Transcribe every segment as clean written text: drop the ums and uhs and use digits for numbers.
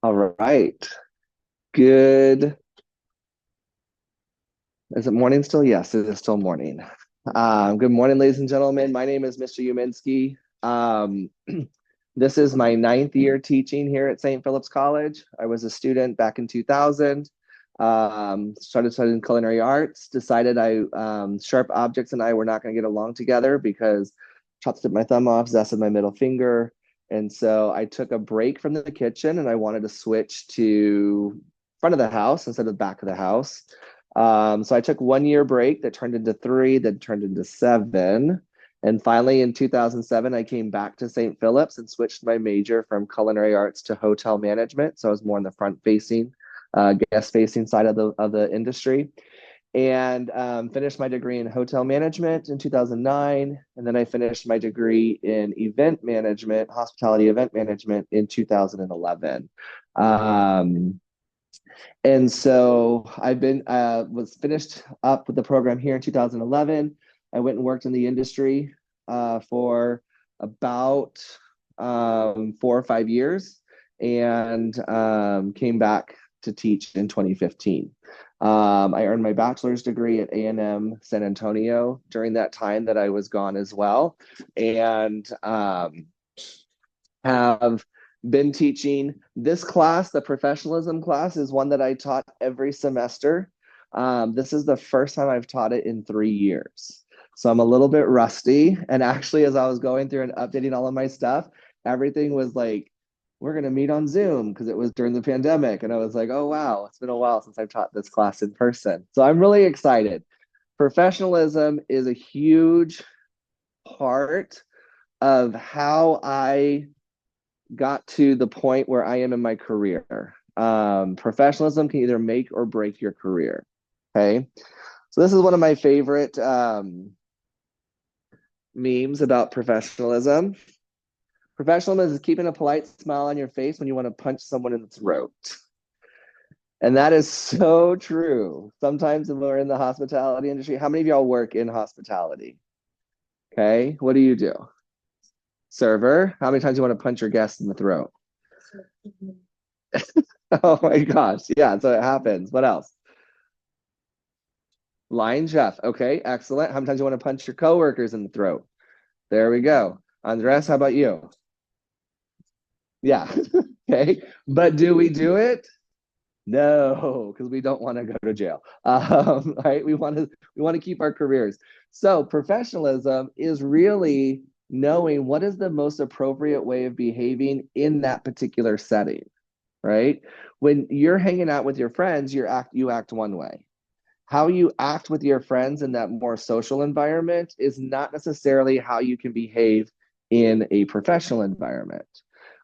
All right. Good. Is it morning still? Yes, it is still morning. Good morning, ladies and gentlemen. My name is Mr. Uminski. This is my ninth year teaching here at St. Philip's College. I was a student back in 2000. Started studying culinary arts. Decided sharp objects and I were not going to get along together because chopped my thumb off, zested my middle finger, and so I took a break from the kitchen and I wanted to switch to front of the house instead of back of the house. So I took 1 year break that turned into three, that turned into seven. And finally, in 2007, I came back to St. Philip's and switched my major from culinary arts to hotel management. So I was more on the front facing, guest facing side of the industry. And finished my degree in hotel management in 2009. And then I finished my degree in event management, hospitality event management in 2011. Um, and so I've been was finished up with the program here in 2011. I went and worked in the industry for about 4 or 5 years, and came back to teach in 2015. I earned my bachelor's degree at A&M San Antonio during that time that I was gone as well, and have been teaching this class. The professionalism class is one that I taught every semester. This is the first time I've taught it in 3 years. So I'm a little bit rusty. And actually, as I was going through and updating all of my stuff, everything was like, we're going to meet on Zoom because it was during the pandemic. And I was like, oh, wow, it's been a while since I've taught this class in person. So I'm really excited. Professionalism is a huge part of how I got to the point where I am in my career. Professionalism can either make or break your career. Okay. So, this is one of my favorite memes about professionalism. Professionalism is keeping a polite smile on your face when you want to punch someone in the throat. And that is so true. Sometimes when we're in the hospitality industry, how many of y'all work in hospitality? Okay. What do you do? Server. How many times do you want to punch your guest in the throat? Oh my gosh. Yeah. So it happens. What else? Line chef. Okay, excellent. How many times do you want to punch your coworkers in the throat? There we go. Andres, how about you? Yeah. Okay. But do we do it? No, because we don't want to go to jail. Right? We want to keep our careers. So professionalism is really knowing what is the most appropriate way of behaving in that particular setting, right? When you're hanging out with your friends, you act one way. How you act with your friends in that more social environment is not necessarily how you can behave in a professional environment.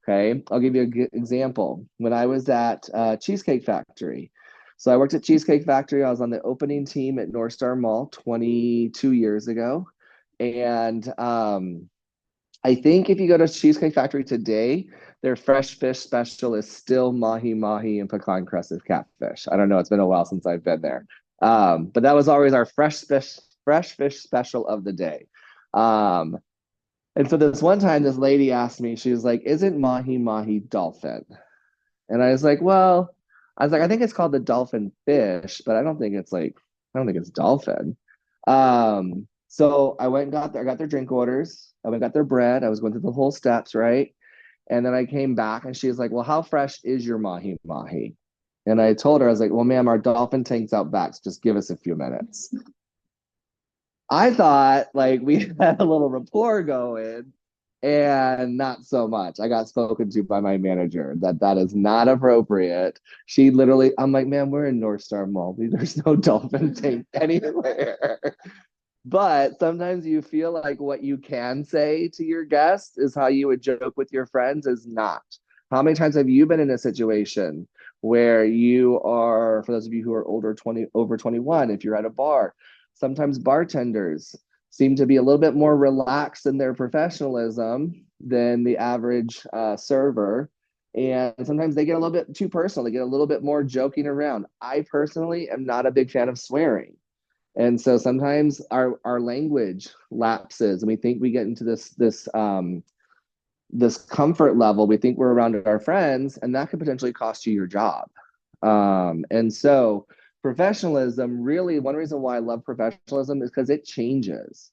Okay, I'll give you a good example. When I was at Cheesecake Factory, so I worked at Cheesecake Factory. I was on the opening team at North Star Mall 22 years ago, and I think if you go to Cheesecake Factory today, their fresh fish special is still mahi mahi and pecan crusted catfish. I don't know; it's been a while since I've been there, but that was always our fresh fish special of the day. Um, and so this one time, this lady asked me, she was like, "Isn't mahi mahi dolphin?" And I was like, "Well," I was like, "I think it's called the dolphin fish, but I don't think it's dolphin." So I went and I got their drink orders. I went and got their bread. I was going through the whole steps, right? And then I came back and she was like, "Well, how fresh is your mahi mahi?" And I told her, I was like, "Well, ma'am, our dolphin tank's out back. So just give us a few minutes." I thought like we had a little rapport going, and not so much. I got spoken to by my manager that is not appropriate. She literally, I'm like, "Man, we're in North Star Mall. There's no dolphin tank anywhere." But sometimes you feel like what you can say to your guests is how you would joke with your friends is not. How many times have you been in a situation where you are, for those of you who are over 21, if you're at a bar, sometimes bartenders seem to be a little bit more relaxed in their professionalism than the average server. And sometimes they get a little bit too personal. They get a little bit more joking around. I personally am not a big fan of swearing. And so sometimes our language lapses and we think we get into this this comfort level. We think we're around our friends, and that could potentially cost you your job. And so professionalism, really, one reason why I love professionalism is because it changes,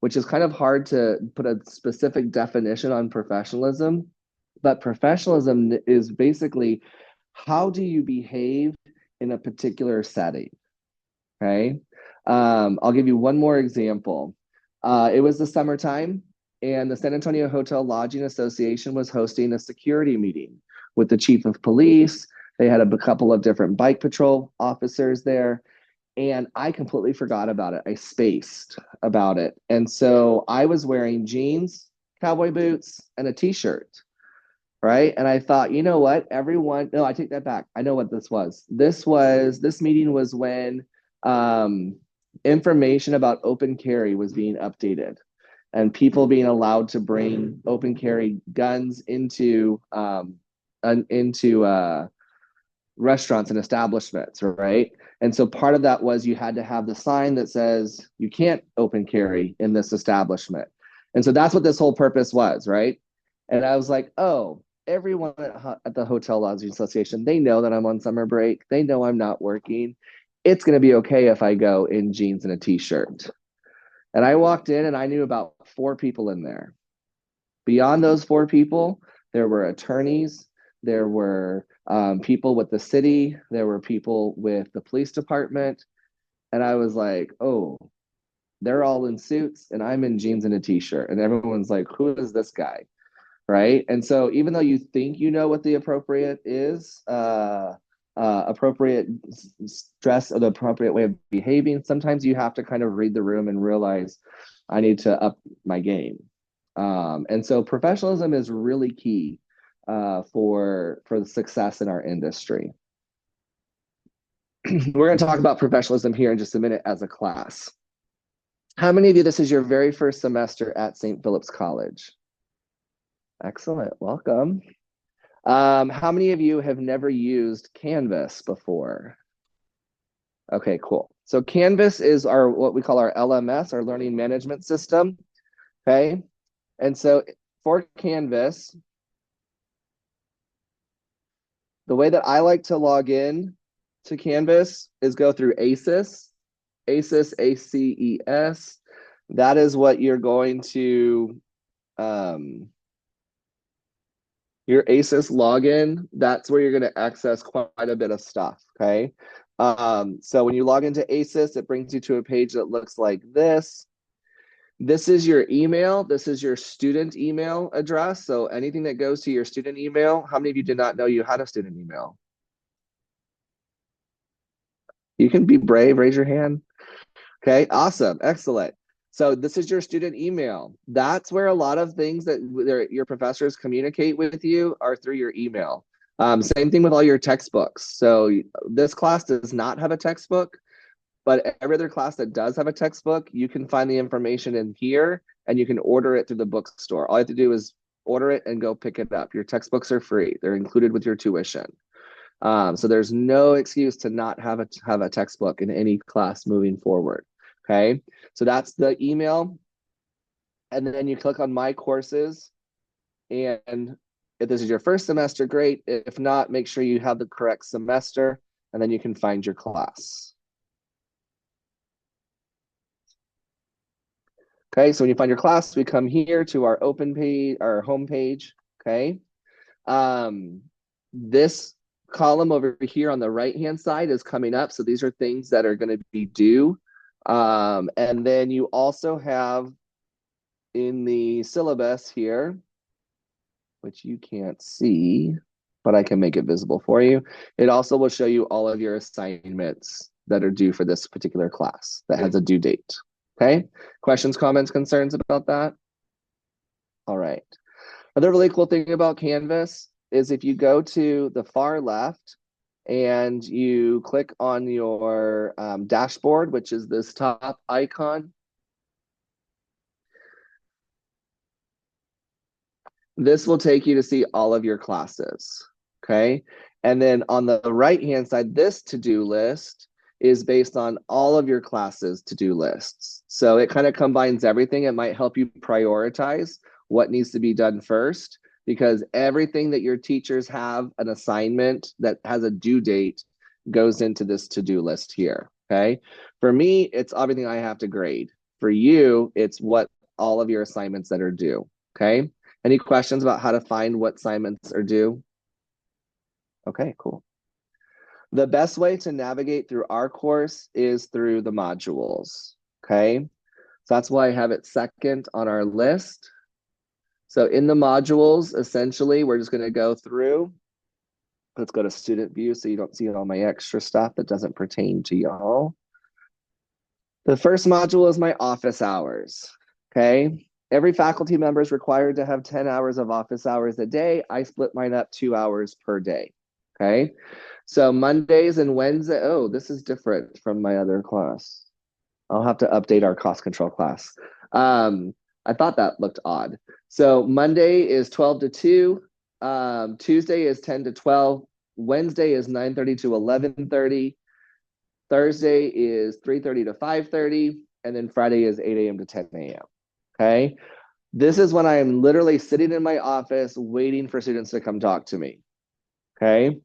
which is kind of hard to put a specific definition on professionalism. But professionalism is basically, how do you behave in a particular setting? Okay. I'll give you one more example. It was the summertime, and the San Antonio Hotel Lodging Association was hosting a security meeting with the chief of police. They had a couple of different bike patrol officers there, and I completely forgot about it. I spaced about it. And so I was wearing jeans, cowboy boots, and a t-shirt, right? And I thought, you know what? Everyone, no, I take that back. I know what this was. This meeting was when information about open carry was being updated and people being allowed to bring open carry guns into restaurants and establishments, right? And so part of that was you had to have the sign that says you can't open carry in this establishment. And so that's what this whole purpose was, right? And I was like, oh, everyone at the Hotel Lodging Association, they know that I'm on summer break. They know I'm not working. It's going to be okay if I go in jeans and a t-shirt. And I walked in and I knew about 4 people in there. Beyond those 4 people, there were attorneys, there were people with the city, there were people with the police department. And I was like, oh, they're all in suits and I'm in jeans and a t-shirt. And everyone's like, who is this guy? Right. And so even though you think you know what the appropriate is, appropriate stress or the appropriate way of behaving, sometimes you have to kind of read the room and realize I need to up my game. And so professionalism is really key for the success in our industry. We're going to talk about professionalism here in just a minute as a class. How many of you, this is your very first semester at St. Philip's College? Excellent, welcome. How many of you have never used Canvas before? Okay, cool. So Canvas is our what we call our LMS, our learning management system. Okay, and so for Canvas, the way that I like to log in to Canvas is go through ACES, ACES. That is what you're going to, your ACES login, that's where you're going to access quite a bit of stuff, okay? So when you log into ACES, it brings you to a page that looks like this. This is your email. This is your student email address. So anything that goes to your student email, how many of you did not know you had a student email? You can be brave, raise your hand. Okay, awesome, excellent. So this is your student email. That's where a lot of things that your professors communicate with you are through your email. Same thing with all your textbooks. So this class does not have a textbook, but every other class that does have a textbook, you can find the information in here and you can order it through the bookstore. All you have to do is order it and go pick it up. Your textbooks are free. They're included with your tuition. So there's no excuse to not have a textbook in any class moving forward. Okay, so that's the email. And then you click on My Courses. And if this is your first semester, great. If not, make sure you have the correct semester, and then you can find your class. Okay, so when you find your class, we come here to our open page, our home page. Okay, this column over here on the right-hand side is coming up. So these are things that are going to be due. And then you also have in the syllabus here, which you can't see, but I can make it visible for you. It also will show you all of your assignments that are due for this particular class that has a due date. Okay, questions, comments, concerns about that? All right. Another really cool thing about Canvas is if you go to the far left and you click on your dashboard, which is this top icon, this will take you to see all of your classes, okay? And then on the right-hand side, this to-do list is based on all of your classes to-do lists. So it kind of combines everything. It might help you prioritize what needs to be done first. because everything that your teachers have an assignment that has a due date goes into this to-do list here, okay? For me, it's everything I have to grade. For you, it's what all of your assignments that are due, okay? Any questions about how to find what assignments are due? Okay, cool. The best way to navigate through our course is through the modules, okay? So that's why I have it second on our list. So in the modules, essentially, we're just gonna go through. Let's go to student view so you don't see all my extra stuff that doesn't pertain to y'all. The first module is my office hours, okay? Every faculty member is required to have 10 hours of office hours a day. I split mine up 2 hours per day, okay? So Mondays and Wednesdays, oh, this is different from my other class. I'll have to update our cost control class. I thought that looked odd. So Monday is 12 to 2. Tuesday is 10 to 12. Wednesday is 9:30 to 11:30. Thursday is 3:30 to 5:30. And then Friday is 8 a.m. to 10 a.m. Okay. This is when I am literally sitting in my office waiting for students to come talk to me. Okay.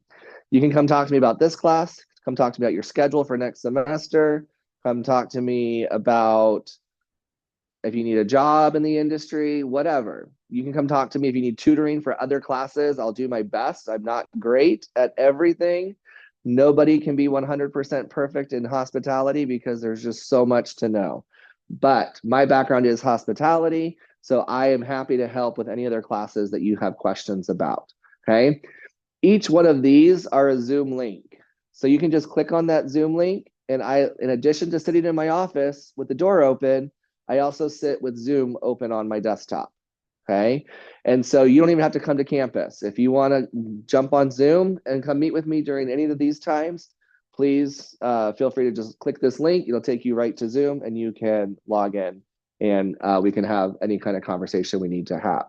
You can come talk to me about this class, come talk to me about your schedule for next semester, come talk to me about if you need a job in the industry, whatever. You can come talk to me if you need tutoring for other classes. I'll do my best. I'm not great at everything. Nobody can be 100% perfect in hospitality because there's just so much to know. But my background is hospitality, so I am happy to help with any other classes that you have questions about, okay? Each one of these are a Zoom link. So you can just click on that Zoom link, and I, in addition to sitting in my office with the door open, I also sit with Zoom open on my desktop, okay? And so you don't even have to come to campus. If you wanna jump on Zoom and come meet with me during any of these times, please feel free to just click this link. It'll take you right to Zoom and you can log in and we can have any kind of conversation we need to have,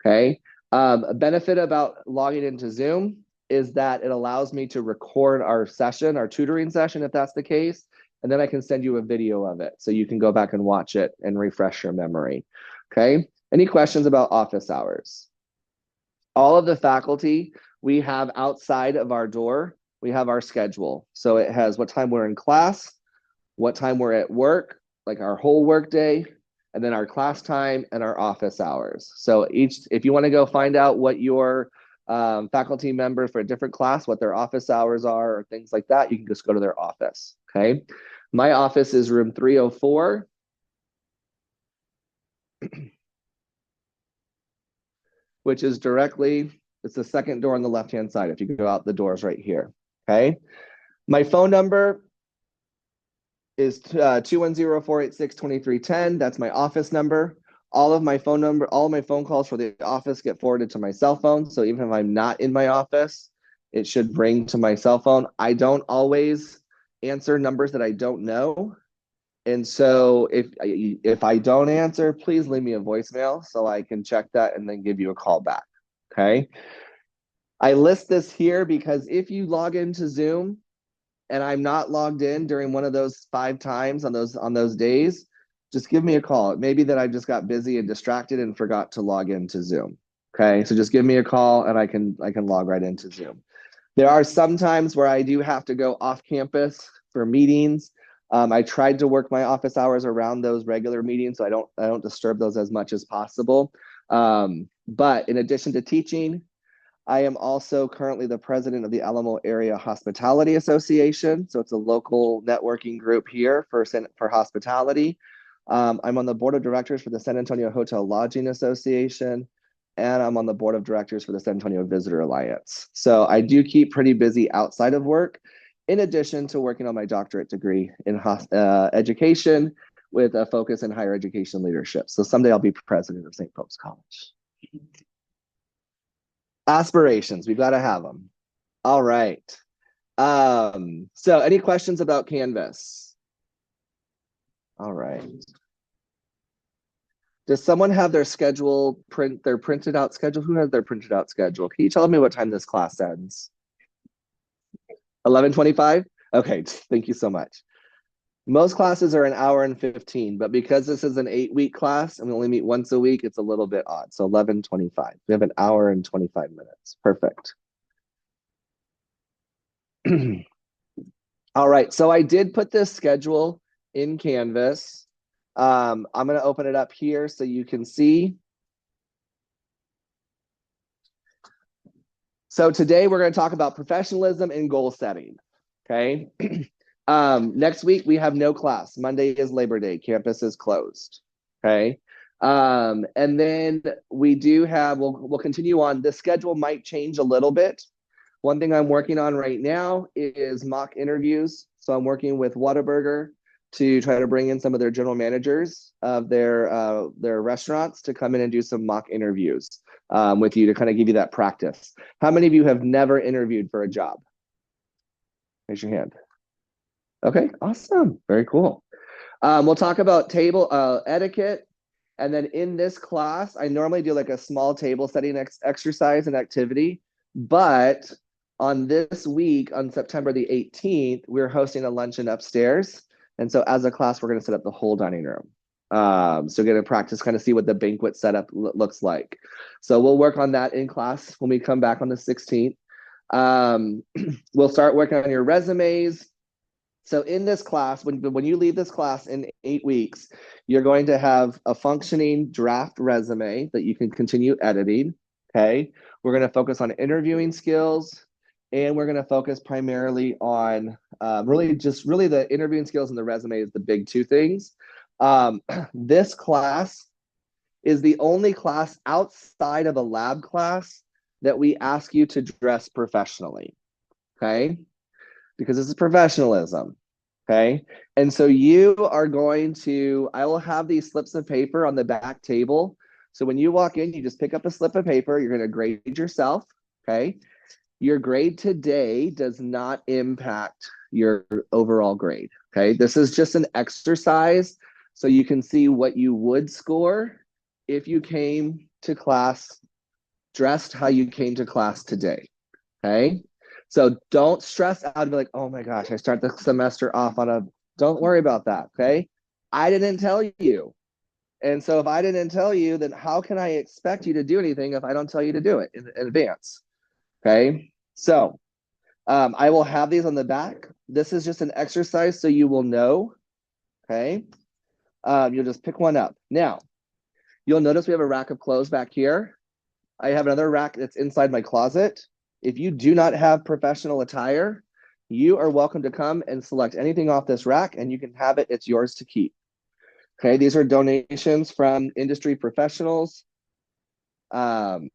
okay? A benefit about logging into Zoom is that it allows me to record our session, our tutoring session, if that's the case, and then I can send you a video of it so you can go back and watch it and refresh your memory, okay? Any questions about office hours? All of the faculty we have outside of our door, we have our schedule. So it has what time we're in class, what time we're at work, like our whole work day, and then our class time and our office hours. So if you want to go find out what your faculty members for a different class, what their office hours are, or things like that, you can just go to their office, okay? My office is room 304. Which is directly, it's the second door on the left-hand side. If you go out, the door's right here, okay? My phone number is 210-486-2310. That's my office number. All of my phone calls for the office get forwarded to my cell phone. So even if I'm not in my office, it should ring to my cell phone. I don't always answer numbers that I don't know. And so if I don't answer, please leave me a voicemail so I can check that and then give you a call back, okay? I list this here because if you log into Zoom and I'm not logged in during one of those 5 times on those days, just give me a call. It may be that I just got busy and distracted and forgot to log into Zoom, okay? So just give me a call and I can log right into Zoom. There are some times where I do have to go off campus for meetings. I tried to work my office hours around those regular meetings, so I don't disturb those as much as possible. But in addition to teaching, I am also currently the president of the Alamo Area Hospitality Association. So it's a local networking group here for hospitality. I'm on the board of directors for the San Antonio Hotel Lodging Association, and I'm on the board of directors for the San Antonio Visitor Alliance. So I do keep pretty busy outside of work, in addition to working on my doctorate degree in education with a focus in higher education leadership. So someday I'll be president of St. Pope's College. Aspirations, we've got to have them. All right. So any questions about Canvas? All right. Does someone have their schedule, their printed out schedule? Who has their printed out schedule? Can you tell me what time this class ends? 11:25? Okay, thank you so much. Most classes are an hour and 15, but because this is an 8-week class and we only meet once a week, it's a little bit odd. So 11:25. We have an hour and 25 minutes. Perfect. All right. So I did put this schedule in Canvas. I'm going to open it up here so you can see. So today we're going to talk about professionalism and goal setting. Okay. Next week we have no class. Monday is Labor Day. Campus is closed. Okay. And then we do have, we'll continue on. The schedule might change a little bit. One thing I'm working on right now is mock interviews. So I'm working with Whataburger to try to bring in some of their general managers of their restaurants to come in and do some mock interviews with you to kind of give you that practice. How many of you have never interviewed for a job? Raise your hand. Okay, awesome. Very cool. We'll talk about table etiquette. And then in this class, I normally do like a small table setting exercise and activity. But on this week, on September the 18th, we're hosting a luncheon upstairs. And so as a class, we're going to set up the whole dining room. So get to practice, kind of see what the banquet setup looks like. So we'll work on that in class when we come back on the 16th. We'll start working on your resumes. So in this class, when you leave this class in 8 weeks, you're going to have a functioning draft resume that you can continue editing. Okay. We're going to focus on interviewing skills, and we're going to focus primarily on really the interviewing skills and the resume is the big two things. This class is the only class outside of a lab class that we ask you to dress professionally. Okay. Because this is professionalism. Okay. And so you are going to, I will have these slips of paper on the back table. So when you walk in, you just pick up a slip of paper. You're going to grade yourself. Okay. Your grade today does not impact your overall grade. Okay. This is just an exercise so you can see what you would score if you came to class dressed how you came to class today. Okay. So don't stress out and be like, oh my gosh, I start the semester off on a, don't worry about that. Okay. I didn't tell you. And so if I didn't tell you, then how can I expect you to do anything if I don't tell you to do it in advance? Okay. So I will have these on the back. This is just an exercise so you will know. Okay. You'll just pick one up. Now, you'll notice we have a rack of clothes back here. I have another rack that's inside my closet. If you do not have professional attire, you are welcome to come and select anything off this rack and you can have it. It's yours to keep. Okay, these are donations from industry professionals. You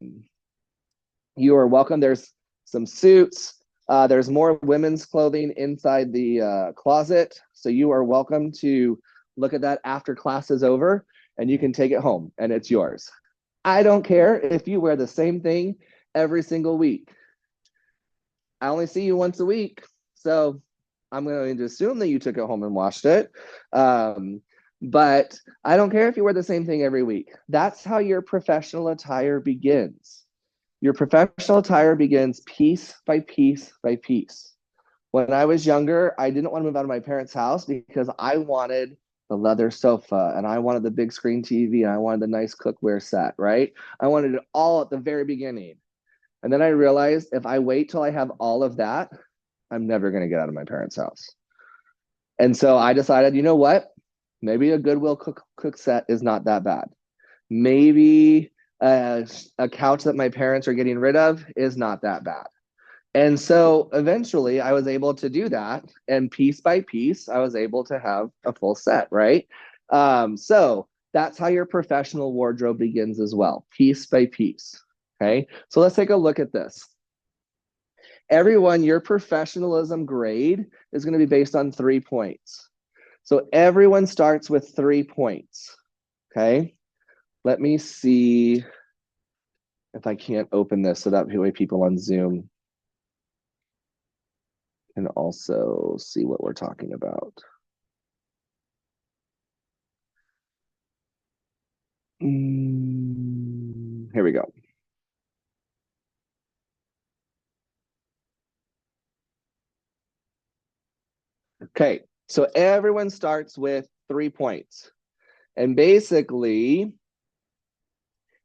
are welcome. There's some suits. There's more women's clothing inside the closet. So you are welcome to look at that after class is over and you can take it home and it's yours. I don't care if you wear the same thing every single week. I only see you once a week. So I'm going to assume that you took it home and washed it. But I don't care if you wear the same thing every week. That's how your professional attire begins. Your professional attire begins piece by piece by piece. When I was younger, I didn't want to move out of my parents' house because I wanted the leather sofa and I wanted the big screen TV and I wanted the nice cookware set, right? I wanted it all at the very beginning. And then I realized if I wait till I have all of that, I'm never going to get out of my parents' house. And so I decided, you know what? Maybe a Goodwill cook set is not that bad. Maybe a couch that my parents are getting rid of is not that bad. And so eventually I was able to do that. And piece by piece, I was able to have a full set, right? So that's how your professional wardrobe begins as well, piece by piece. Okay, so let's take a look at this. Everyone, your professionalism grade is going to be based on 3 points. So everyone starts with 3 points. Okay, let me see if I can't open this so that way people on Zoom can also see what we're talking about. Here we go. Okay, So everyone starts with 3 points. And basically,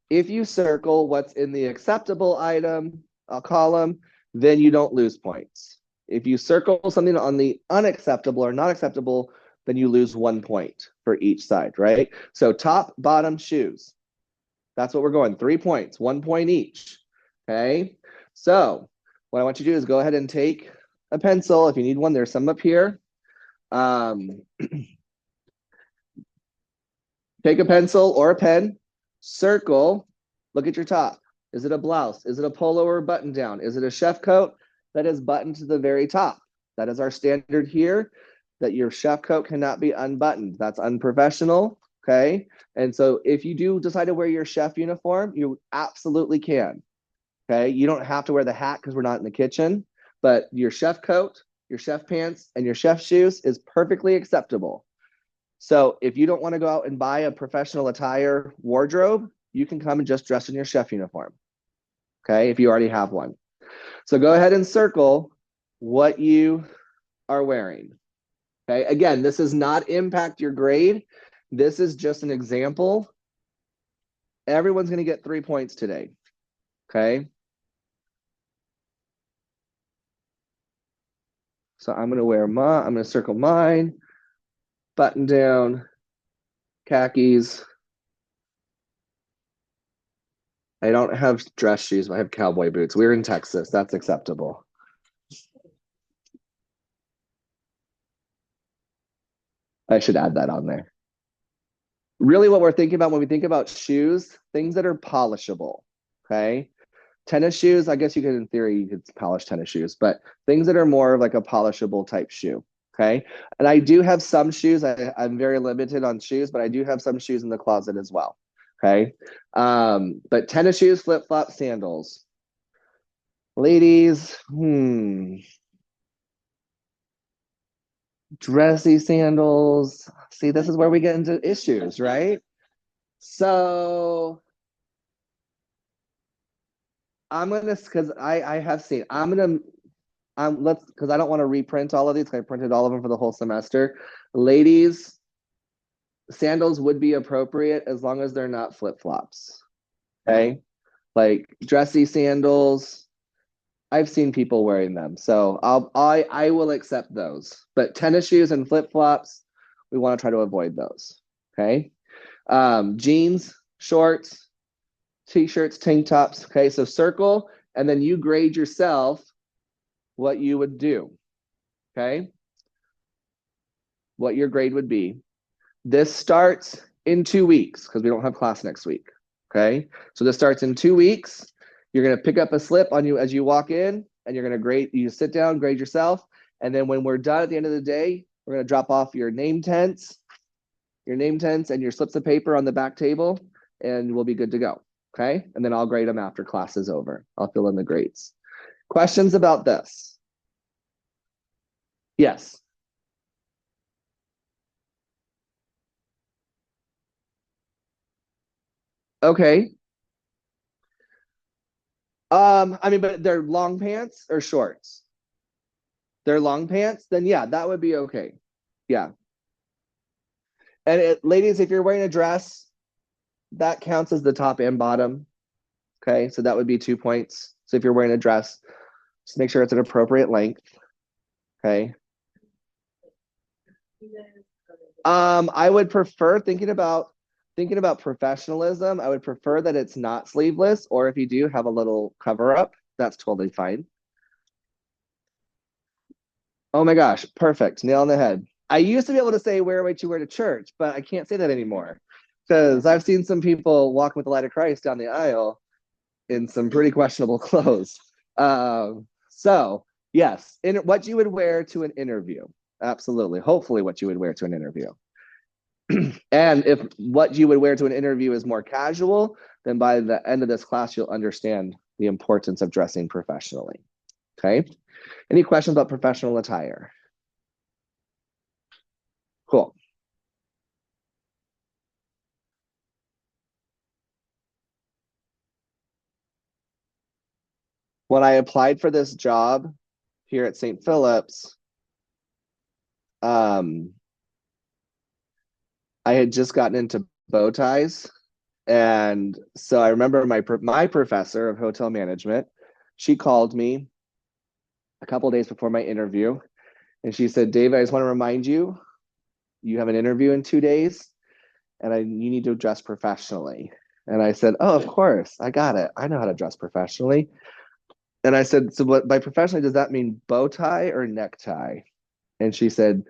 if you circle what's in the acceptable item, column, then you don't lose points. If you circle something on the unacceptable or not acceptable, then you lose 1 point for each side, right? So top, bottom, shoes. That's what we're going, 3 points, 1 point each, okay? So what I want you to do is go ahead and take a pencil. If you need one, there's some up here. Take a pencil or a pen, circle, look at your top. Is it a blouse? Is it a polo or a button down? Is it a chef coat that is buttoned to the very top? That is our standard here, that your chef coat cannot be unbuttoned. That's unprofessional, okay? And so if you do decide to wear your chef uniform, you absolutely can, okay? You don't have to wear the hat because we're not in the kitchen, but your chef coat, your chef pants, and your chef shoes is perfectly acceptable. So if you don't want to go out and buy a professional attire wardrobe, you can come and just dress in your chef uniform, okay, if you already have one. So go ahead and circle what you are wearing, okay? Again, this does not impact your grade. This is just an example. Everyone's going to get 3 points today, okay? So I'm going to circle mine, button down, khakis. I don't have dress shoes, but I have cowboy boots. We're in Texas. That's acceptable. I should add that on there. Really what we're thinking about when we think about shoes, things that are polishable, okay? Tennis shoes, I guess you could, in theory, you could polish tennis shoes, but things that are more of like a polishable type shoe, okay? And I do have some shoes. I'm very limited on shoes, but I do have some shoes in the closet as well, okay? But tennis shoes, flip-flops, sandals. Ladies, dressy sandals. See, this is where we get into issues, right? So I'm gonna, because I have seen, let's, because I don't want to reprint all of these, because I printed all of them for the whole semester. Ladies, sandals would be appropriate as long as they're not flip-flops, okay? Like dressy sandals, I've seen people wearing them, so I will accept those. But tennis shoes and flip-flops, we want to try to avoid those, okay? Jeans, shorts, t-shirts, tank tops, okay? So circle, and then you grade yourself what you would do, okay? What your grade would be. This starts in 2 weeks because we don't have class next week, okay? So this starts in 2 weeks. You're gonna pick up a slip on you as you walk in, and you're gonna grade, you sit down, grade yourself, and then when we're done at the end of the day, we're gonna drop off your name tents and your slips of paper on the back table, and we'll be good to go, okay? And then I'll grade them after class is over. I'll fill in the grades. Questions about this? Yes. Okay. I mean, but they're long pants or shorts? They're long pants, then yeah, that would be okay. Yeah. And ladies, if you're wearing a dress, that counts as the top and bottom. Okay, so that would be 2 points. So if you're wearing a dress, just make sure it's an appropriate length. Okay. I would prefer thinking about professionalism. I would prefer that it's not sleeveless, or if you do have a little cover up, that's totally fine. Oh my gosh, perfect. Nail on the head. I used to be able to say wear what you wear to church, but I can't say that anymore because I've seen some people walk with the light of Christ down the aisle in some pretty questionable clothes. So yes, in what you would wear to an interview. Absolutely. Hopefully what you would wear to an interview. And if what you would wear to an interview is more casual, then by the end of this class, you'll understand the importance of dressing professionally. Okay. Any questions about professional attire? Cool. When I applied for this job here at St. Philip's, um, I had just gotten into bow ties. And so I remember my professor of hotel management, she called me a couple days before my interview, and she said, "David, I just want to remind you, you have an interview in 2 days, and you need to dress professionally." And I said, "Oh, of course, I got it. I know how to dress professionally." And I said, "So what by professionally, does that mean bow tie or necktie?" And she said,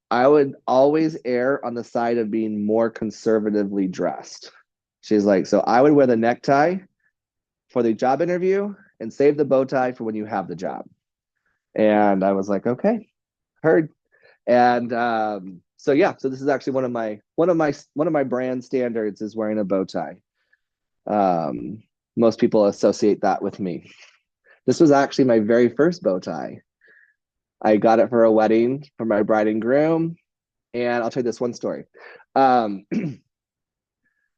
"I would always err on the side of being more conservatively dressed." She's like, "So I would wear the necktie for the job interview and save the bow tie for when you have the job." And I was like, "Okay, heard." And so yeah, so this is actually one of my brand standards is wearing a bow tie. Most people associate that with me. This was actually my very first bow tie. I got it for a wedding for my bride and groom. And I'll tell you this one story. Um,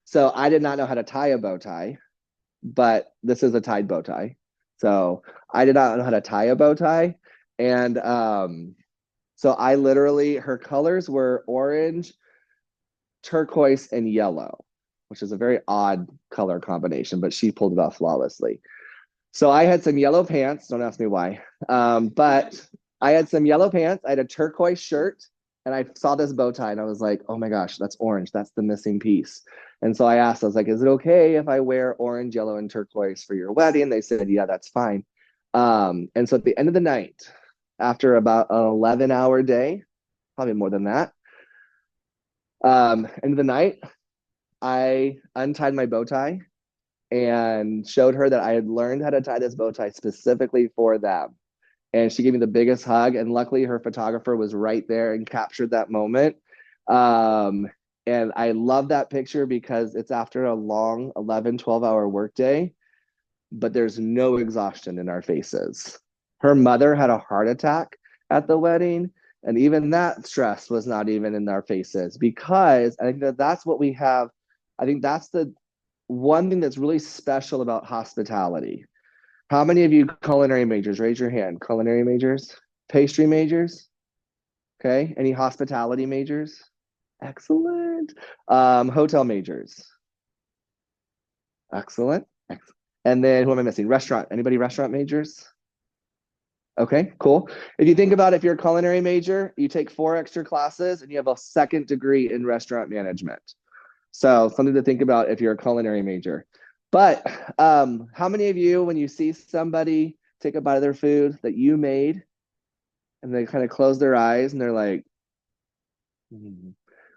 so I did not know how to tie a bow tie, but this is a tied bow tie. So I did not know how to tie a bow tie. And so I literally, her colors were orange, turquoise, and yellow, which is a very odd color combination, but she pulled it off flawlessly. So I had some yellow pants. Don't ask me why. But I had some yellow pants. I had a turquoise shirt, and I saw this bow tie, and I was like, "Oh my gosh, that's orange. That's the missing piece." And so I asked, I was like, "Is it okay if I wear orange, yellow, and turquoise for your wedding?" They said, "Yeah, that's fine." And so at the end of the night, after about an 11-hour day, probably more than that, end of the night, I untied my bow tie and showed her that I had learned how to tie this bow tie specifically for them. And she gave me the biggest hug. And luckily, her photographer was right there and captured that moment. Um, and I love that picture because it's after a long 11, 12-hour workday, but there's no exhaustion in our faces. Her mother had a heart attack at the wedding. And even that stress was not even in our faces because I think that's what we have. I think that's the one thing that's really special about hospitality. How many of you culinary majors? Raise your hand. Culinary majors? Pastry majors? Okay. Any hospitality majors? Excellent. Hotel majors? Excellent. Excellent. And then who am I missing? Restaurant. Anybody restaurant majors? Okay, cool. If you think about if you're a culinary major, you take 4 extra classes and you have a second degree in restaurant management. So something to think about if you're a culinary major. But how many of you, when you see somebody take a bite of their food that you made and they kind of close their eyes and they're like,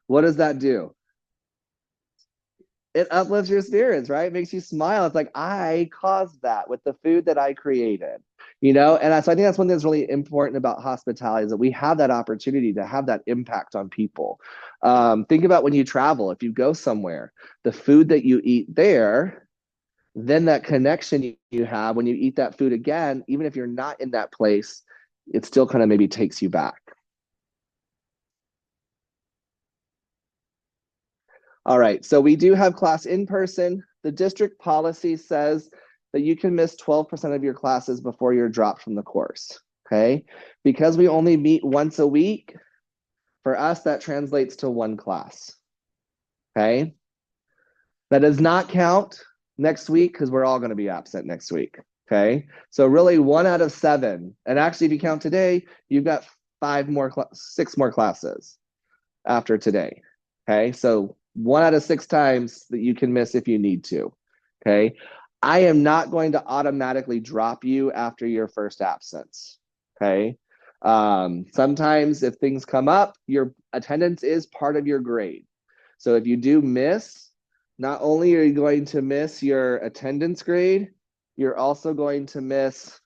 what does that do? It uplifts your spirits, right? It makes you smile. It's like, I caused that with the food that I created, And so I think that's one thing that's really important about hospitality is that we have that opportunity to have that impact on people. Think about when you travel, if you go somewhere, the food that you eat there, then that connection you have when you eat that food again, even if you're not in that place, it still kind of maybe takes you back. All right, so we do have class in person. The district policy says that you can miss 12% of your classes before you're dropped from the course, okay? Because we only meet once a week, for us, that translates to 1 class, okay? That does not count next week because we're all gonna be absent next week, okay? So really 1 out of 7, and actually if you count today, you've got 6 more classes after today, okay? So 1 out of 6 times that you can miss if you need to. Okay. I am not going to automatically drop you after your first absence. Okay. Sometimes if things come up, your attendance is part of your grade. So if you do miss, not only are you going to miss your attendance grade, you're also going to miss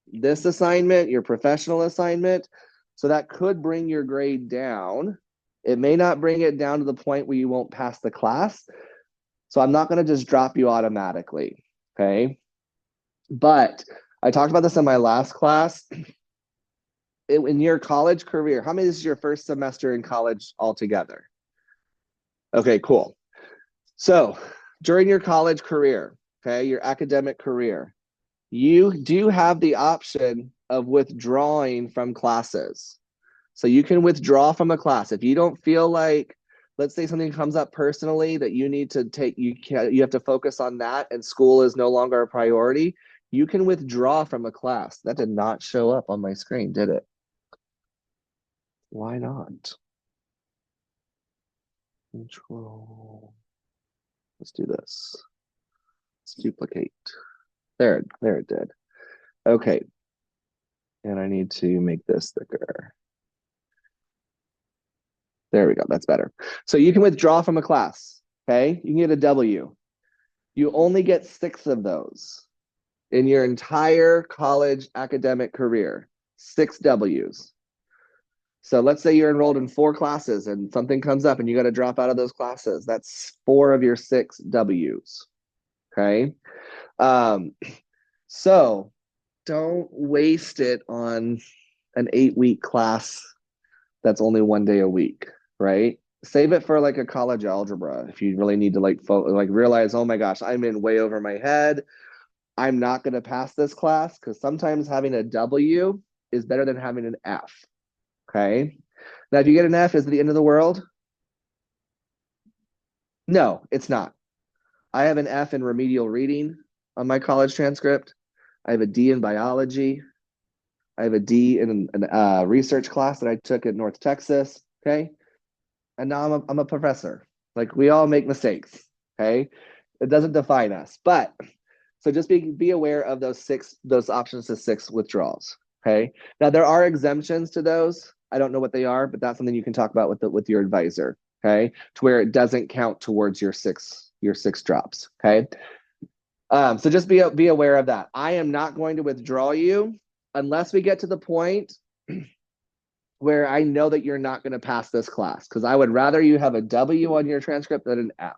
this assignment, your professional assignment. So that could bring your grade down. It may not bring it down to the point where you won't pass the class. So I'm not going to just drop you automatically. Okay. But I talked about this in my last class. In your college career, how many is your first semester in college altogether? Okay, cool. So during your college career, okay, your academic career, you do have the option of withdrawing from classes. So you can withdraw from a class. If you don't feel like, let's say something comes up personally that you need to take, you have to focus on that and school is no longer a priority, you can withdraw from a class. That did not show up on my screen, did it? Why not? Control. Let's do this. Let's duplicate. There it did. Okay. And I need to make this thicker. There we go. That's better. So you can withdraw from a class. Okay. You can get a W. You only get 6 of those in your entire college academic career. 6 W's. So let's say you're enrolled in 4 classes and something comes up and you got to drop out of those classes. That's 4 of your 6 W's. Okay. So don't waste it on an 8-week class that's only 1 day a week, right? Save it for like a college algebra if you really need to like realize, oh my gosh, I'm in way over my head. I'm not going to pass this class, because sometimes having a W is better than having an F. Okay. Now, if you get an F, is it the end of the world? No, it's not. I have an F in remedial reading on my college transcript. I have a D in biology. I have a D in a research class that I took at North Texas. Okay. And now I'm a professor. Like, we all make mistakes. Okay. It doesn't define us. But so just be aware of those options to 6 withdrawals. Okay. Now there are exemptions to those. I don't know what they are, but that's something you can talk about with your advisor. Okay. To where it doesn't count towards your six drops. Okay. So just be aware of that. I am not going to withdraw you unless we get to the point where I know that you're not going to pass this class, because I would rather you have a W on your transcript than an F.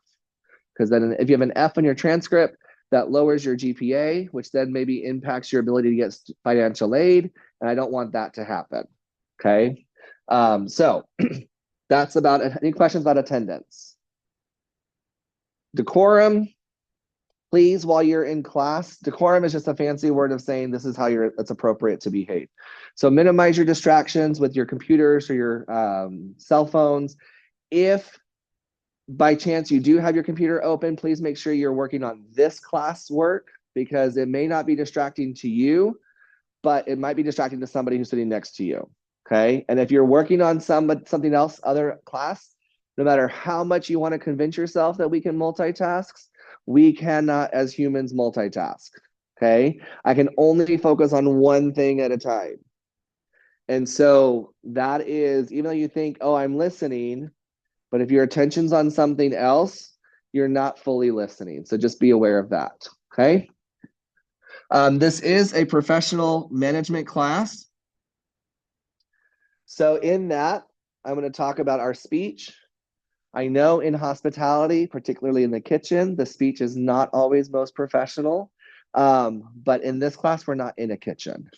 Because then if you have an F on your transcript, that lowers your GPA, which then maybe impacts your ability to get financial aid. And I don't want that to happen. Okay. So that's about it. Any questions about attendance? Decorum, please, while you're in class, decorum is just a fancy word of saying this is how it's appropriate to behave. So minimize your distractions with your computers or your cell phones. If by chance you do have your computer open, please make sure you're working on this class work, because it may not be distracting to you, but it might be distracting to somebody who's sitting next to you. Okay. And if you're working on something else, other class, no matter how much you want to convince yourself that we can multitask, we cannot as humans multitask. Okay. I can only focus on one thing at a time. And so that is, even though you think, oh, I'm listening, but if your attention's on something else, you're not fully listening. So just be aware of that. Okay. This is a professional management class. So in that, I'm going to talk about our speech. I know in hospitality, particularly in the kitchen, the speech is not always most professional. But in this class, we're not in a kitchen.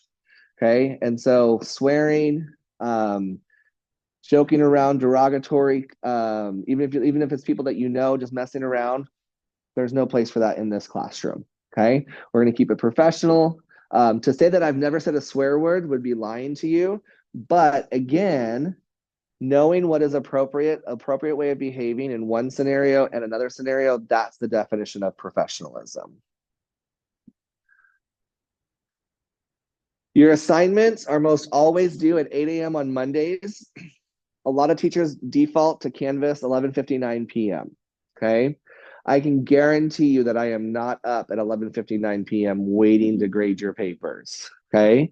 Okay. And so swearing, joking around, derogatory, even if it's people that you know, just messing around, there's no place for that in this classroom. Okay. We're going to keep it professional. To say that I've never said a swear word would be lying to you. But again, knowing what is appropriate way of behaving in one scenario and another scenario, that's the definition of professionalism. Your assignments are most always due at 8 a.m. on Mondays. A lot of teachers default to Canvas 11:59 p.m. Okay. I can guarantee you that I am not up at 11:59 p.m. waiting to grade your papers. Okay.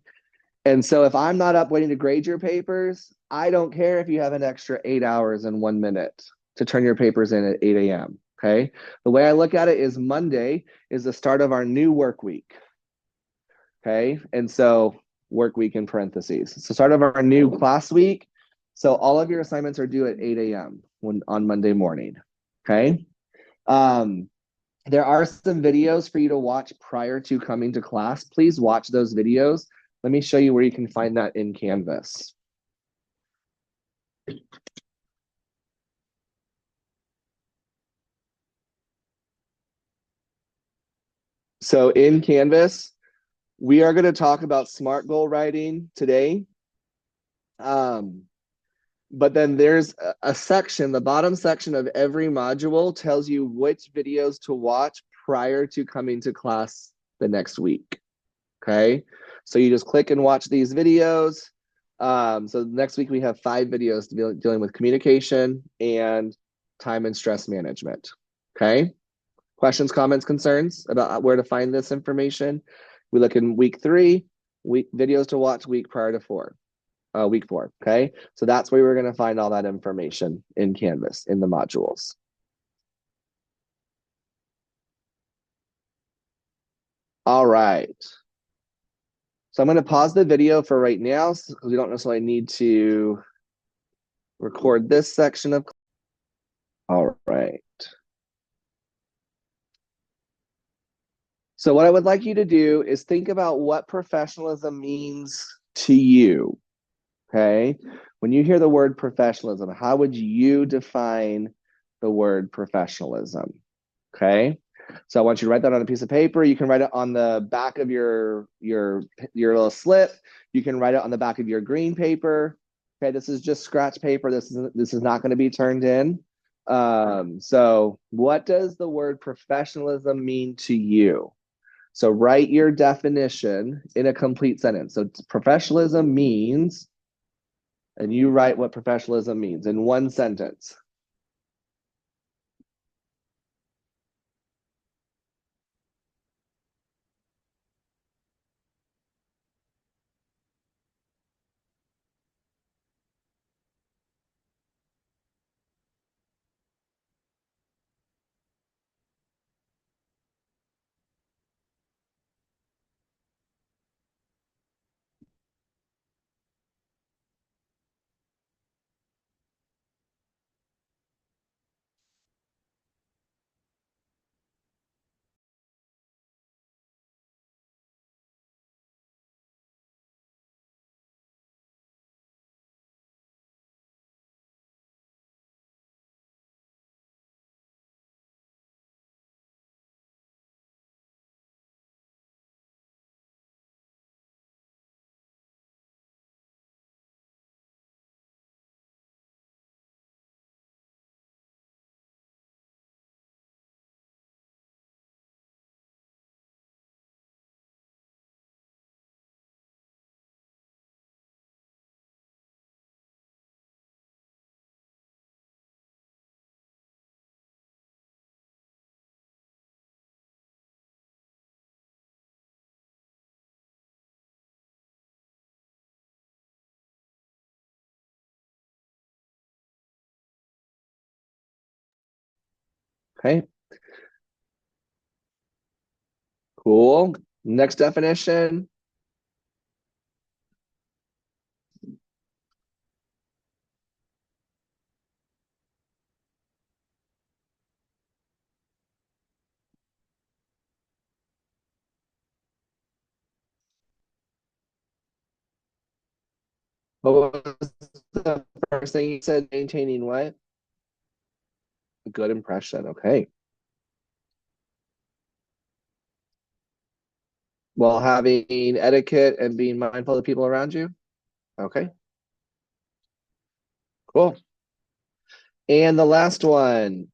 And so if I'm not up waiting to grade your papers, I don't care if you have an extra 8 hours and 1 minute to turn your papers in at 8 a.m. Okay. The way I look at it is Monday is the start of our new work week. Okay. And so work week in parentheses. So start of our new class week. So all of your assignments are due at 8 a.m. on Monday morning. Okay. There are some videos for you to watch prior to coming to class. Please watch those videos. Let me show you where you can find that in Canvas. So in Canvas, we are going to talk about SMART goal writing today. But then there's a section, the bottom section of every module tells you which videos to watch prior to coming to class the next week. Okay. So you just click and watch these videos. So next week we have 5 videos dealing with communication and time and stress management. Okay. Questions, comments, concerns about where to find this information? We look in week 3, videos to watch week prior to week 4. Okay. So that's where we're going to find all that information in Canvas in the modules. All right. So I'm going to pause the video for right now because we don't necessarily need to record this section of. All right. So what I would like you to do is think about what professionalism means to you. Okay. When you hear the word professionalism, how would you define the word professionalism? Okay. So I want you to write that on a piece of paper. You can write it on the back of your little slip. You can write it on the back of your green paper. Okay, this is just scratch paper. This is not going to be turned in. So what does the word professionalism mean to you? So write your definition in a complete sentence. So professionalism means, and you write what professionalism means in one sentence. Okay, cool. Next definition. What was the first thing you said? Maintaining what? A good impression. Okay. While having etiquette and being mindful of the people around you. Okay, cool. And the last one.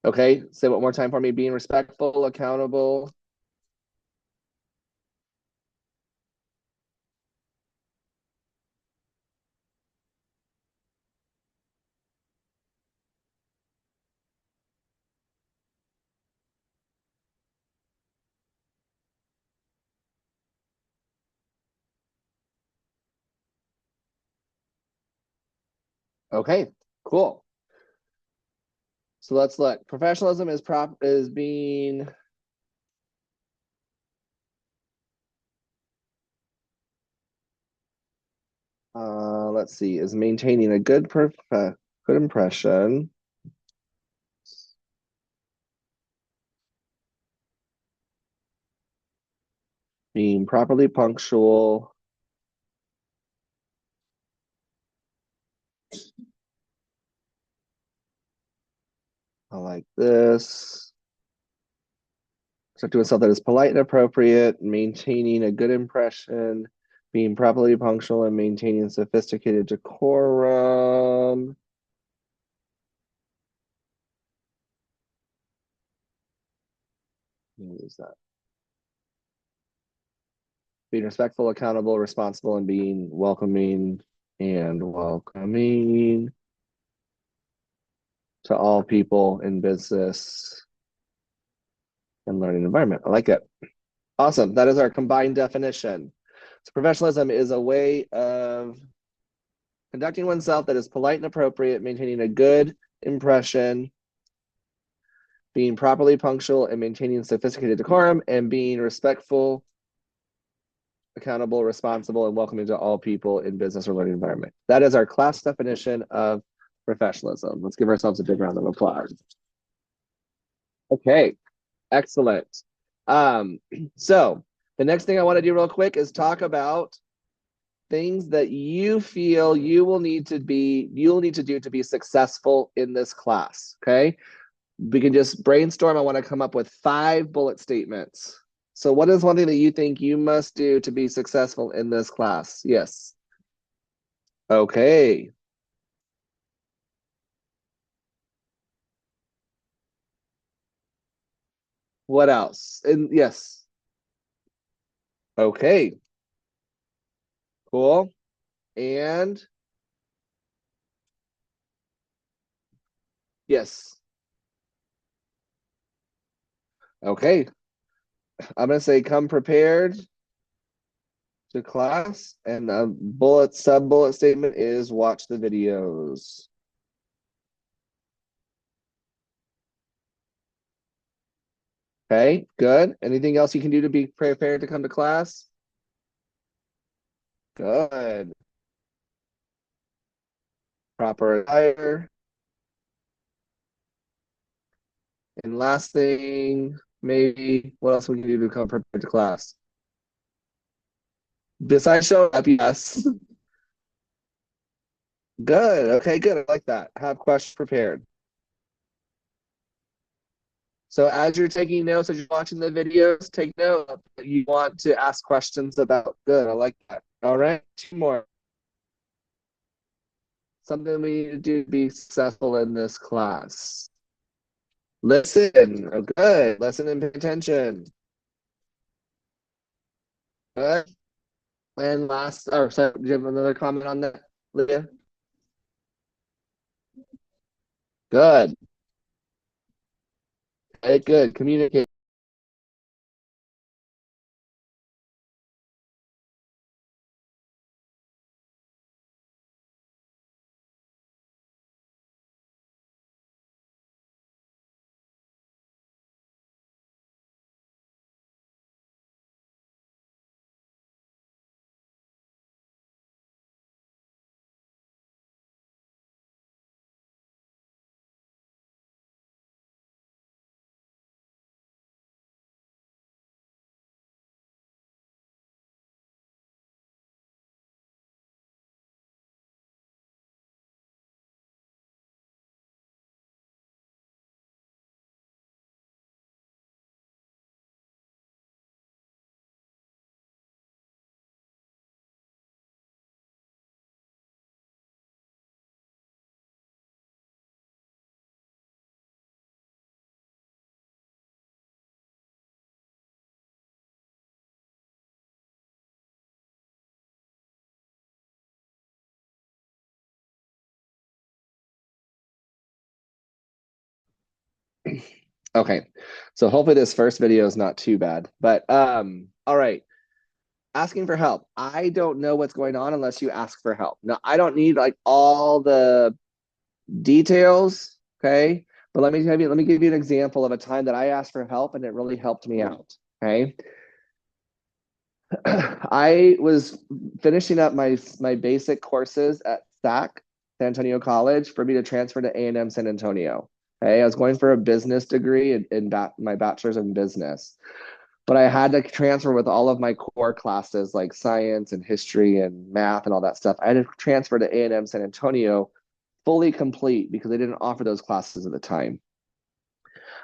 Okay, say one more time for me. Being respectful, accountable. Okay, cool. So let's look. Professionalism is being let's see, is maintaining a good impression, being properly punctual, I like this. Start doing stuff that is polite and appropriate, maintaining a good impression, being properly punctual, and maintaining sophisticated decorum. Use that. Being respectful, accountable, responsible, and being welcoming to all people in business and learning environment. I like it. Awesome. That is our combined definition. So professionalism is a way of conducting oneself that is polite and appropriate, maintaining a good impression, being properly punctual and maintaining sophisticated decorum, and being respectful, accountable, responsible, and welcoming to all people in business or learning environment. That is our class definition of professionalism. Let's give ourselves a big round of applause. Okay, excellent. So the next thing I want to do real quick is talk about things that you feel you'll need to do to be successful in this class. Okay. We can just brainstorm. I want to come up with 5 bullet statements. So what is one thing that you think you must do to be successful in this class? Yes. Okay. What else? And yes. Okay. Cool. And yes. Okay. I'm going to say come prepared to class, and a sub bullet statement is watch the videos. Okay, good. Anything else you can do to be prepared to come to class? Good. Proper attire. And last thing, maybe what else we can do to come prepared to class? Besides show up, yes. Good. Okay, good. I like that. Have questions prepared. So as you're taking notes, as you're watching the videos, take note that you want to ask questions about. Good. I like that. All right. 2 more. Something we need to do to be successful in this class. Listen. Oh, good. Listen and pay attention. Good. And last, or sorry, do you have another comment on that, Lydia? Good. Okay, good. Communicate. Okay. So hopefully this first video is not too bad. But all right. Asking for help. I don't know what's going on unless you ask for help. Now, I don't need like all the details, okay? But let me give you an example of a time that I asked for help and it really helped me out, okay? I was finishing up my basic courses at SAC, San Antonio College, for me to transfer to A&M San Antonio. Okay, I was going for a business degree in my bachelor's in business, but I had to transfer with all of my core classes like science and history and math and all that stuff. I had to transfer to A&M San Antonio fully complete because they didn't offer those classes at the time.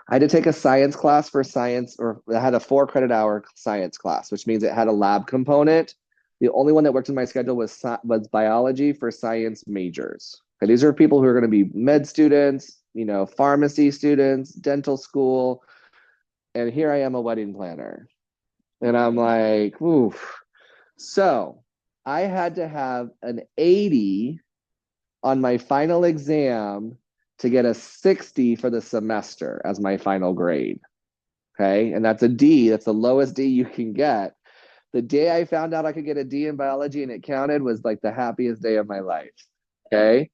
I had to take a science class for science, or I had a 4 credit hour science class, which means it had a lab component. The only one that worked in my schedule was biology for science majors. Okay, these are people who are going to be med students, pharmacy students, dental school, and here I am, a wedding planner, and I'm like, oof. So I had to have an 80 on my final exam to get a 60 for the semester as my final grade. Okay. And that's a D. That's the lowest D you can get. The day I found out I could get a D in biology and it counted was like the happiest day of my life. Okay.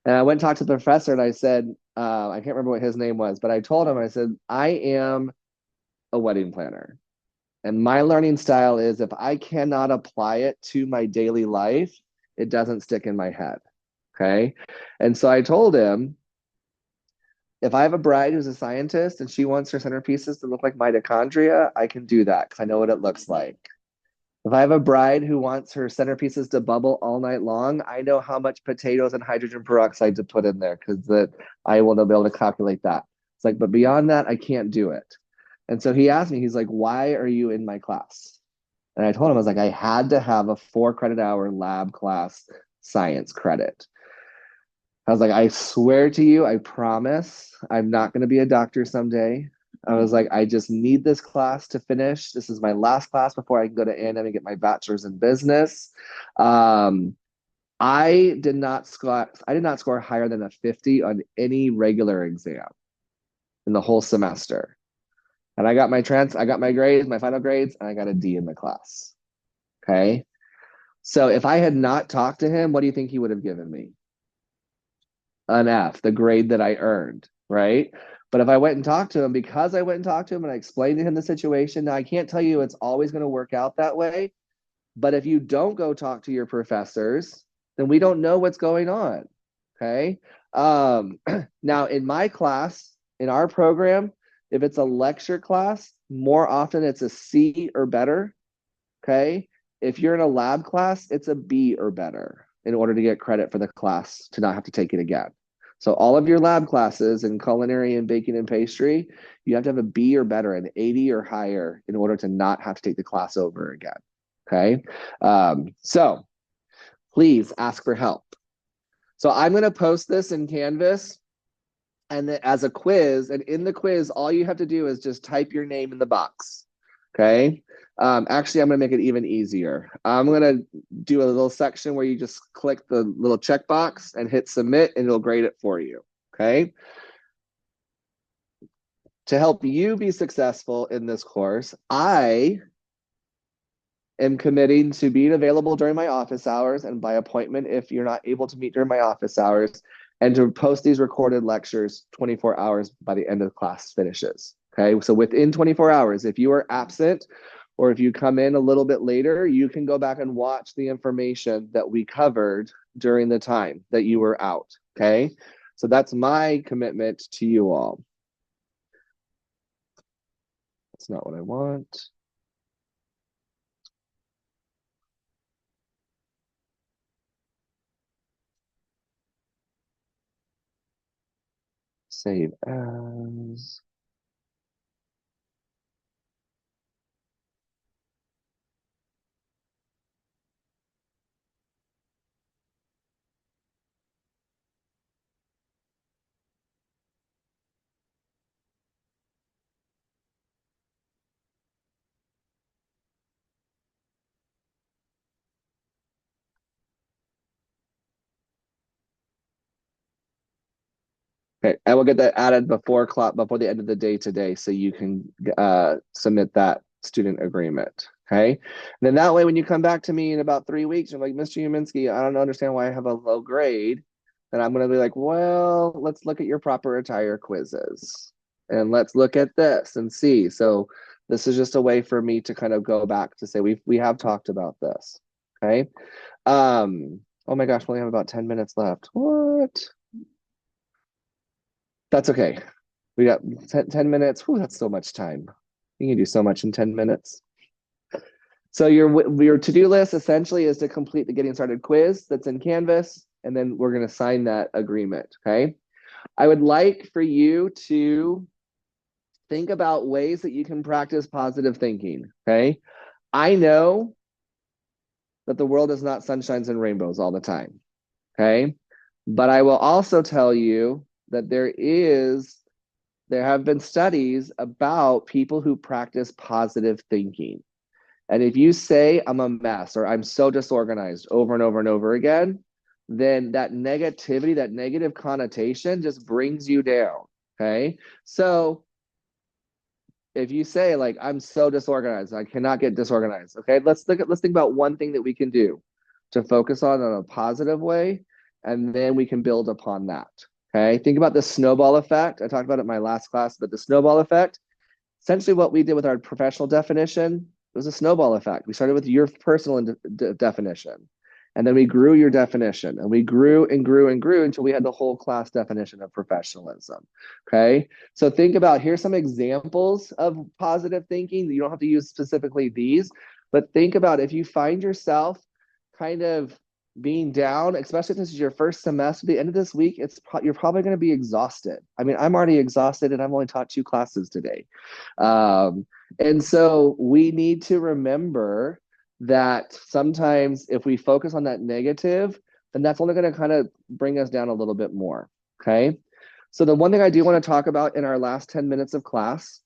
And I went and talked to the professor and I said, I can't remember what his name was, but I told him, I said, I am a wedding planner. And my learning style is if I cannot apply it to my daily life, it doesn't stick in my head. Okay. And so I told him, if I have a bride who's a scientist and she wants her centerpieces to look like mitochondria, I can do that because I know what it looks like. If I have a bride who wants her centerpieces to bubble all night long, I know how much potatoes and hydrogen peroxide to put in there because I will be able to calculate that. It's like, but beyond that, I can't do it. And so he asked me, he's like, why are you in my class? And I told him, I was like, I had to have a 4 credit hour lab class science credit. I was like, I swear to you, I promise I'm not going to be a doctor someday. I was like, I just need this class to finish. This is my last class before I can go to A&M and get my bachelor's in business. I did not score higher than a 50 on any regular exam in the whole semester. And I got my grades, my final grades, and I got a D in the class. Okay. So if I had not talked to him, what do you think he would have given me? An F, the grade that I earned, right? But if I went and talked to him, because I went and talked to him and I explained to him the situation, now I can't tell you it's always going to work out that way. But if you don't go talk to your professors, then we don't know what's going on. Okay. Now, in my class, in our program, if it's a lecture class, more often it's a C or better. Okay. If you're in a lab class, it's a B or better in order to get credit for the class to not have to take it again. So all of your lab classes in culinary and baking and pastry, you have to have a B or better, an 80 or higher in order to not have to take the class over again. Okay. So please ask for help. So I'm going to post this in Canvas and as a quiz. And in the quiz, all you have to do is just type your name in the box. Okay. Actually, I'm going to make it even easier. I'm going to do a little section where you just click the little checkbox and hit submit, and it'll grade it for you. Okay. To help you be successful in this course, I am committing to being available during my office hours and by appointment if you're not able to meet during my office hours, and to post these recorded lectures 24 hours by the end of the class finishes. Okay, so within 24 hours, if you are absent or if you come in a little bit later, you can go back and watch the information that we covered during the time that you were out. Okay, so that's my commitment to you all. That's not what I want. Save as. Okay, I will get that added before the end of the day today, so you can submit that student agreement. Okay, and then that way, when you come back to me in about 3 weeks, you're like, Mr. Uminsky, I don't understand why I have a low grade. Then I'm going to be like, well, let's look at your proper attire quizzes, and let's look at this and see. So this is just a way for me to kind of go back to say we have talked about this. Okay. Oh my gosh, we only have about 10 minutes left. What? That's okay. We got 10 minutes. Whew, that's so much time. You can do so much in 10 minutes. So your to-do list essentially is to complete the getting started quiz that's in Canvas, and then we're going to sign that agreement. Okay. I would like for you to think about ways that you can practice positive thinking. Okay. I know that the world is not sunshines and rainbows all the time. Okay. But I will also tell you that there have been studies about people who practice positive thinking. And if you say I'm a mess or I'm so disorganized over and over and over again, then that negativity, that negative connotation just brings you down. Okay. So if you say like I'm so disorganized, I cannot get disorganized. Okay, let's think about one thing that we can do to focus on in a positive way, and then we can build upon that. Okay, think about the snowball effect. I talked about it in my last class, but the snowball effect, essentially what we did with our professional definition was a snowball effect. We started with your personal definition, and then we grew your definition, and we grew and grew and grew until we had the whole class definition of professionalism. Okay, so think about, here's some examples of positive thinking. You don't have to use specifically these, but think about if you find yourself kind of being down, especially if this is your first semester, at the end of this week, you're probably going to be exhausted. I mean, I'm already exhausted and I've only taught 2 classes today. And so we need to remember that sometimes if we focus on that negative, then that's only going to kind of bring us down a little bit more. Okay. So the one thing I do want to talk about in our last 10 minutes of class,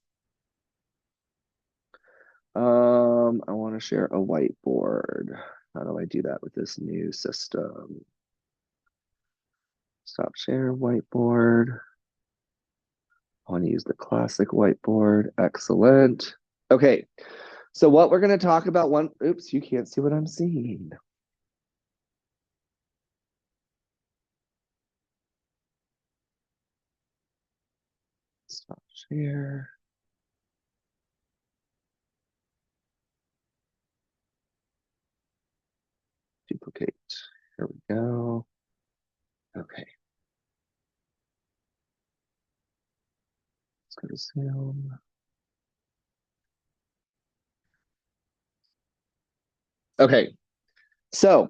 I want to share a whiteboard. How do I do that with this new system? Stop share whiteboard. I want to use the classic whiteboard. Excellent. Okay. So what we're going to talk about oops, you can't see what I'm seeing. Stop share. Duplicate. Here we go. Okay. Let's go to Zoom. Okay. So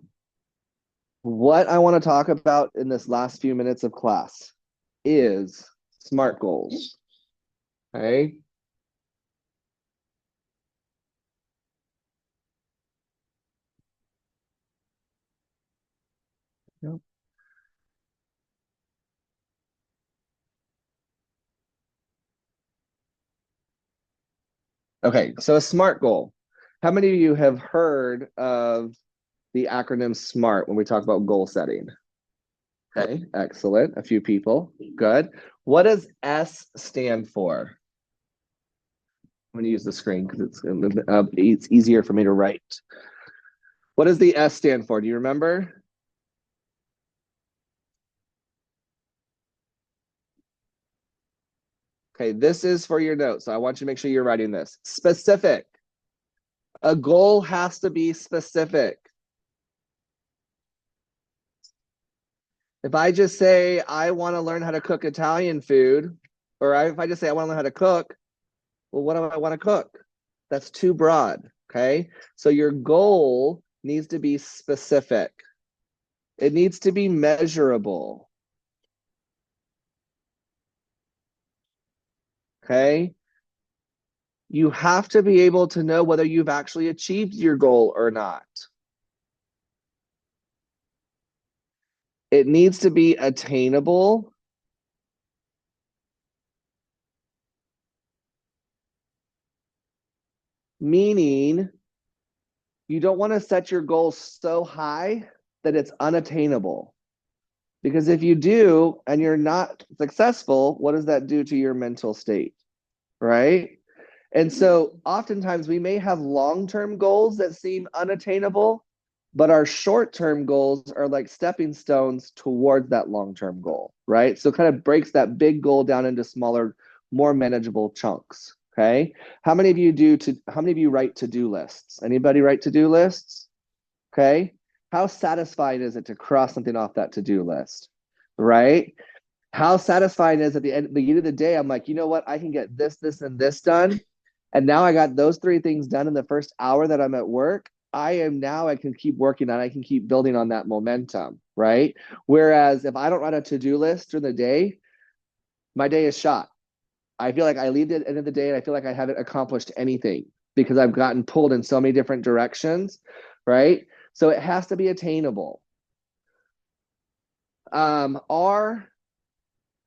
what I want to talk about in this last few minutes of class is SMART goals. Okay. Yep. Okay, so a SMART goal. How many of you have heard of the acronym SMART when we talk about goal setting? Okay, excellent. A few people. Good. What does S stand for? I'm going to use the screen because it's easier for me to write. What does the S stand for? Do you remember? Okay, this is for your notes. So I want you to make sure you're writing this. Specific. A goal has to be specific. If I just say I want to learn how to cook Italian food, or if I just say I want to learn how to cook, well, what do I want to cook? That's too broad. Okay. So your goal needs to be specific. It needs to be measurable. Okay. You have to be able to know whether you've actually achieved your goal or not. It needs to be attainable. Meaning you don't want to set your goal so high that it's unattainable. Because if you do and you're not successful, what does that do to your mental state? Right? And so oftentimes we may have long-term goals that seem unattainable, but our short-term goals are like stepping stones towards that long-term goal, right? So it kind of breaks that big goal down into smaller, more manageable chunks. Okay. How many of you write to-do lists? Anybody write to-do lists? Okay. How satisfying is it to cross something off that to-do list? Right? How satisfying is at the end of the day, I'm like, you know what? I can get this, this, and this done. And now I got those 3 things done in the first hour that I'm at work. I can keep working on, I can keep building on that momentum, right? Whereas if I don't write a to-do list during the day, my day is shot. I feel like I leave at the end of the day and I feel like I haven't accomplished anything because I've gotten pulled in so many different directions, right? So it has to be attainable. R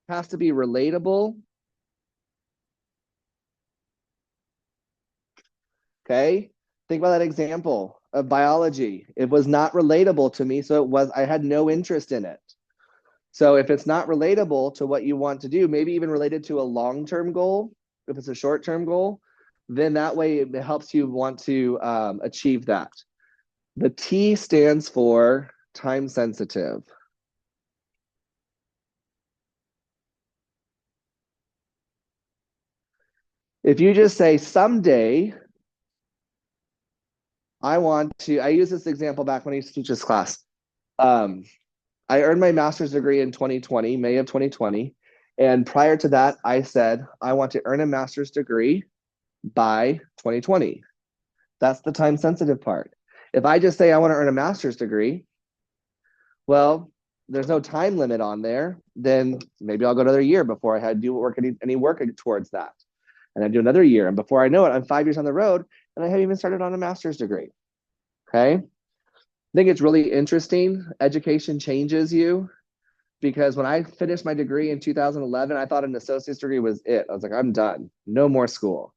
has to be relatable. Okay. Think about that example of biology. It was not relatable to me, so I had no interest in it. So if it's not relatable to what you want to do, maybe even related to a long-term goal, if it's a short-term goal, then that way it helps you want to achieve that. The T stands for time sensitive. If you just say someday, I use this example back when I used to teach this class. I earned my master's degree in 2020, May of 2020. And prior to that, I said, I want to earn a master's degree by 2020. That's the time sensitive part. If I just say I want to earn a master's degree, well, there's no time limit on there. Then maybe I'll go another year before I had to do any work towards that. And I do another year. And before I know it, I'm 5 years on the road and I haven't even started on a master's degree. Okay. I think it's really interesting. Education changes you because when I finished my degree in 2011, I thought an associate's degree was it. I was like, I'm done. No more school.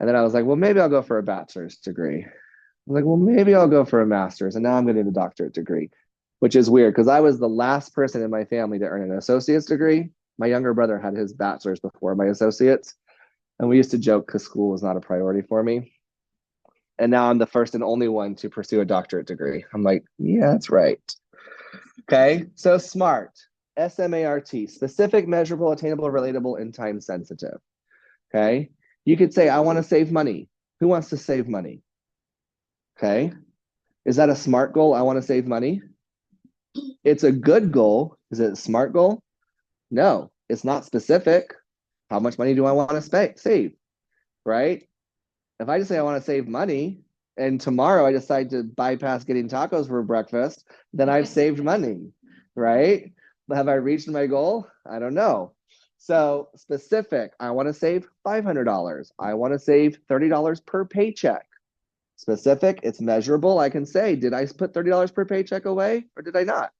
And then I was like, well, maybe I'll go for a bachelor's degree. I was like, well, maybe I'll go for a master's. And now I'm going to do a doctorate degree, which is weird because I was the last person in my family to earn an associate's degree. My younger brother had his bachelor's before my associates. And we used to joke because school was not a priority for me. And now I'm the first and only one to pursue a doctorate degree. I'm like, yeah, that's right. Okay, so SMART, SMART, specific, measurable, attainable, relatable, and time sensitive. Okay, you could say, I want to save money. Who wants to save money? Okay, is that a SMART goal? I want to save money. It's a good goal. Is it a SMART goal? No, it's not specific. How much money do I want to save? Right? If I just say I want to save money and tomorrow I decide to bypass getting tacos for breakfast, then I've saved money, right? But have I reached my goal? I don't know. So specific, I want to save $500. I want to save $30 per paycheck. Specific, it's measurable. I can say, did I put $30 per paycheck away or did I not?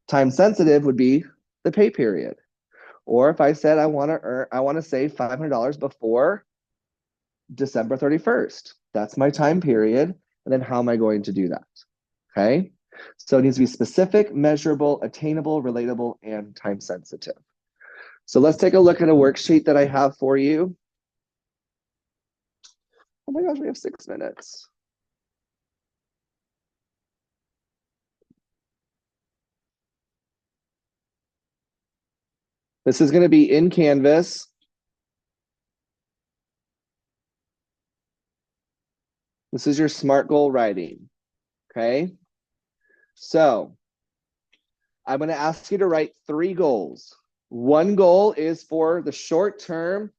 Time sensitive would be the pay period. Or if I said I want to save $500 before December 31st. That's my time period. And then how am I going to do that? Okay. So it needs to be specific, measurable, attainable, relatable, and time sensitive. So let's take a look at a worksheet that I have for you. Oh my gosh, we have 6 minutes. This is going to be in Canvas. This is your SMART goal writing. Okay. So I'm going to ask you to write 3 goals. One goal is for the short term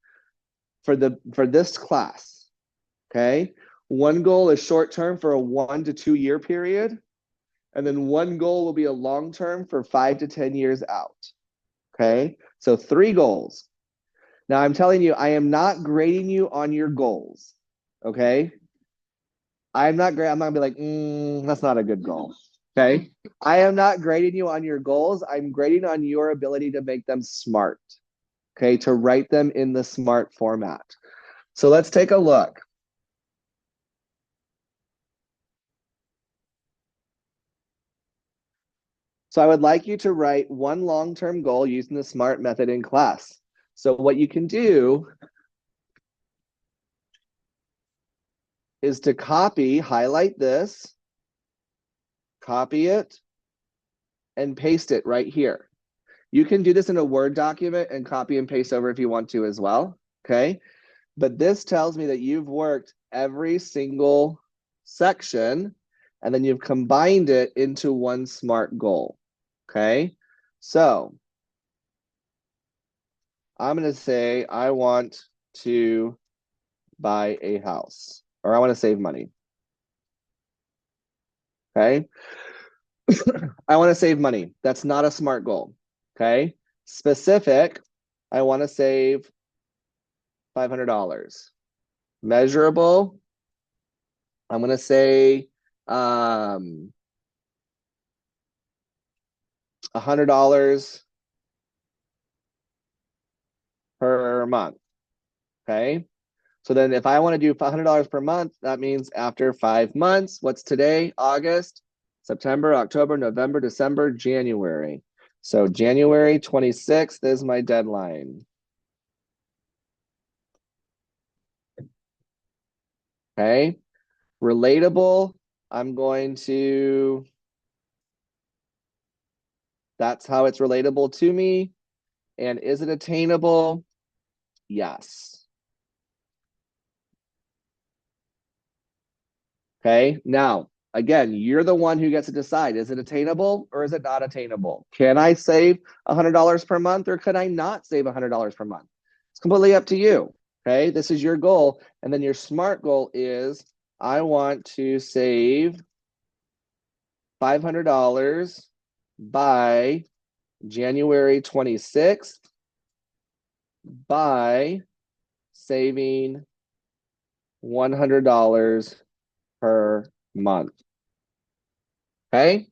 for this class. Okay. One goal is short term for a 1 to 2 year period. And then one goal will be a long term for 5 to 10 years out. Okay. So 3 goals. Now I'm telling you, I am not grading you on your goals. Okay. I'm not gonna be like, that's not a good goal. Okay. I am not grading you on your goals. I'm grading on your ability to make them smart. Okay. To write them in the SMART format. So let's take a look. So I would like you to write one long-term goal using the SMART method in class. So what you can do is to highlight this, copy it, and paste it right here. You can do this in a Word document and copy and paste over if you want to as well, okay? But this tells me that you've worked every single section and then you've combined it into one SMART goal, okay? So I'm gonna say I want to buy a house or I wanna save money, okay? I wanna save money. That's not a SMART goal, okay? Specific, I wanna save $500. Measurable, I'm going to say $100 per month. Okay. So then if I want to do $500 per month, that means after 5 months, what's today? August, September, October, November, December, January. So January 26th is my deadline. Okay. Relatable, I'm going to, that's how it's relatable to me. And is it attainable? Yes. Okay. Now, again, you're the one who gets to decide, is it attainable or is it not attainable? Can I save $100 per month or could I not save $100 per month? It's completely up to you. Okay. This is your goal. And then your SMART goal is I want to save $500 by January 26th by saving $100 per month. Okay.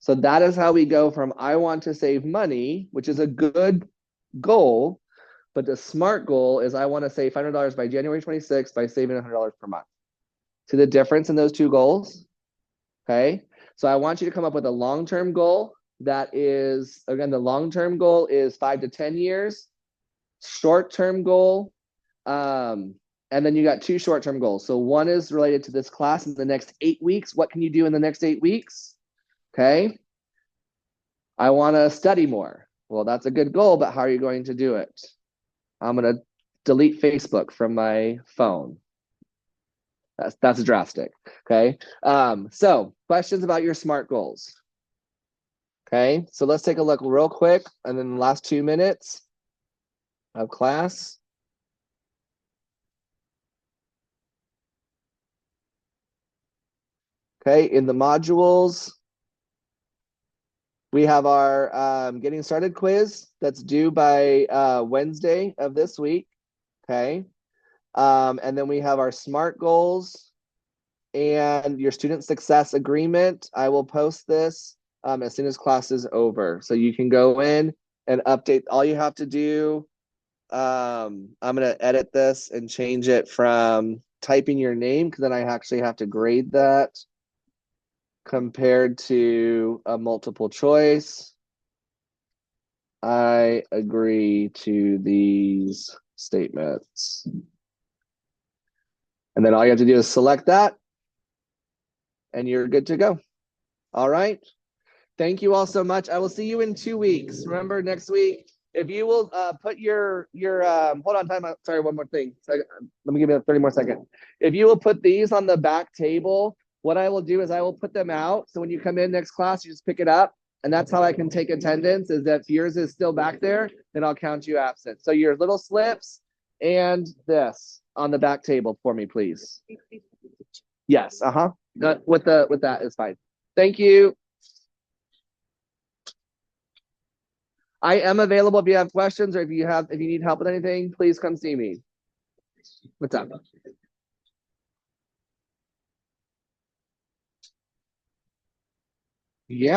So that is how we go from I want to save money, which is a good goal, but the SMART goal is I want to save $500 by January 26th by saving $100 per month. See the difference in those two goals? Okay. So I want you to come up with a long-term goal that is, again, the long-term goal is 5 to 10 years. Short-term goal, and then you got two short-term goals. So one is related to this class in the next 8 weeks. What can you do in the next 8 weeks? Okay. I want to study more. Well, that's a good goal, but how are you going to do it? I'm going to delete Facebook from my phone. That's drastic. Okay. So questions about your SMART goals. Okay. So let's take a look real quick. And then the last 2 minutes of class. Okay. In the modules, we have our getting started quiz that's due by Wednesday of this week. Okay. And then we have our SMART goals and your student success agreement. I will post this as soon as class is over. So you can go in and update. All you have to do, I'm going to edit this and change it from typing your name, because then I actually have to grade that, compared to a multiple choice. I agree to these statements. And then all you have to do is select that and you're good to go. All right. Thank you all so much. I will see you in 2 weeks. Remember, next week, if you will put your hold on, time out. Sorry, one more thing. So let me give you 30 more seconds. If you will put these on the back table, what I will do is I will put them out. So when you come in next class, you just pick it up. And that's how I can take attendance, is that if yours is still back there, then I'll count you absent. So your little slips and this on the back table for me, please. Yes, with that is fine. Thank you. I am available if you have questions, or if you need help with anything, please come see me. What's up? Yeah.